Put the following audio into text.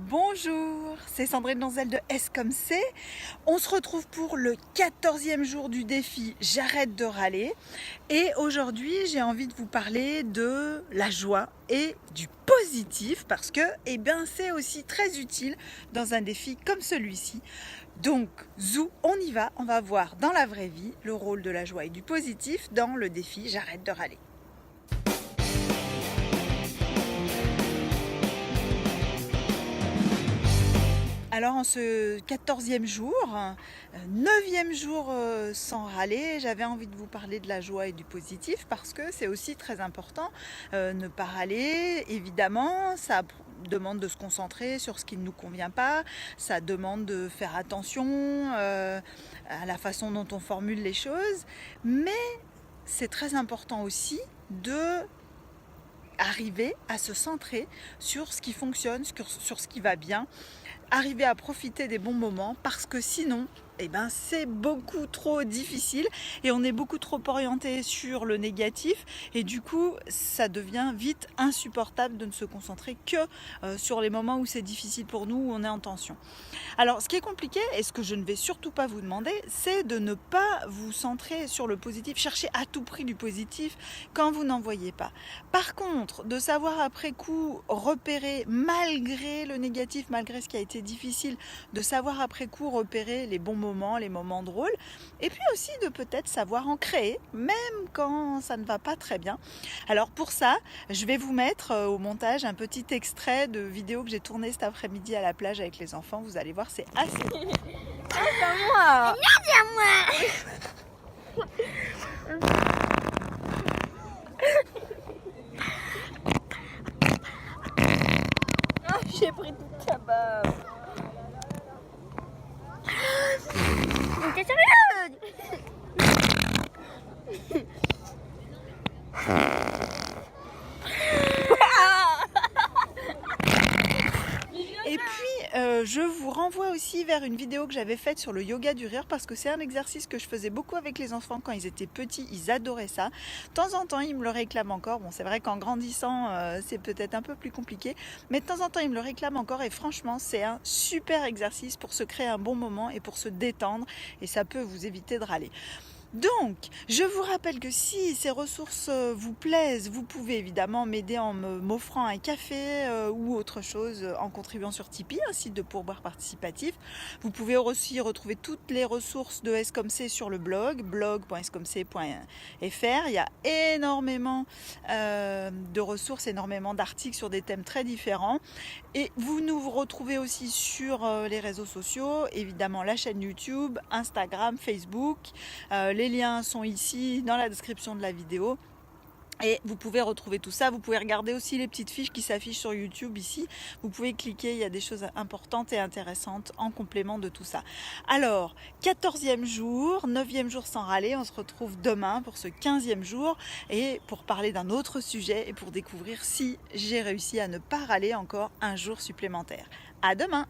Bonjour, c'est Sandrine Donzel de S comme C. On se retrouve pour le 14e jour du défi J'arrête de râler. Et aujourd'hui, j'ai envie de vous parler de la joie et du positif parce que c'est aussi très utile dans un défi comme celui-ci. Donc, zou, on y va, on va voir dans la vraie vie le rôle de la joie et du positif dans le défi J'arrête de râler. Alors en ce 14e jour, 9e jour sans râler, j'avais envie de vous parler de la joie et du positif parce que c'est aussi très important. Ne pas râler, évidemment, ça demande de se concentrer sur ce qui ne nous convient pas, ça demande de faire attention à la façon dont on formule les choses, mais c'est très important aussi de arriver à se centrer sur ce qui fonctionne, sur ce qui va bien, arriver à profiter des bons moments parce que sinon c'est beaucoup trop difficile et on est beaucoup trop orienté sur le négatif et du coup ça devient vite insupportable de ne se concentrer que sur les moments où c'est difficile pour nous, où on est en tension. Alors ce qui est compliqué et ce que je ne vais surtout pas vous demander, c'est de ne pas vous centrer sur le positif, chercher à tout prix du positif quand vous n'en voyez pas. Par contre, de savoir après coup repérer malgré le négatif, malgré ce qui a été difficile, de savoir après coup repérer les bons moments, les moments drôles, et puis aussi de peut-être savoir en créer, même quand ça ne va pas très bien. Alors pour ça, je vais vous mettre au montage un petit extrait de vidéo que j'ai tourné cet après-midi à la plage avec les enfants. Vous allez voir, c'est assez... Ah, c'est à moi. Ah, j'ai pris toute ta bave. T'es sérieuse? Et puis, je vous renvoie aussi vers une vidéo que j'avais faite sur le yoga du rire parce que c'est un exercice que je faisais beaucoup avec les enfants quand ils étaient petits, ils adoraient ça. De temps en temps, ils me le réclament encore. Bon, c'est vrai qu'en grandissant, c'est peut-être un peu plus compliqué, mais de temps en temps, ils me le réclament encore et franchement, c'est un super exercice pour se créer un bon moment et pour se détendre et ça peut vous éviter de râler. Donc, je vous rappelle que si ces ressources vous plaisent, vous pouvez évidemment m'aider en m'offrant un café ou autre chose en contribuant sur Tipeee, un site de pourboire participatif. Vous pouvez aussi retrouver toutes les ressources de S comme C sur le blog.scomc.fr. Il y a énormément de ressources, énormément d'articles sur des thèmes très différents. Et vous nous retrouvez aussi sur les réseaux sociaux, évidemment la chaîne YouTube, Instagram, Facebook. Les liens sont ici dans la description de la vidéo. Et vous pouvez retrouver tout ça, vous pouvez regarder aussi les petites fiches qui s'affichent sur YouTube ici. Vous pouvez cliquer, il y a des choses importantes et intéressantes en complément de tout ça. Alors, 14e jour, 9e jour sans râler, on se retrouve demain pour ce 15e jour et pour parler d'un autre sujet et pour découvrir si j'ai réussi à ne pas râler encore un jour supplémentaire. À demain!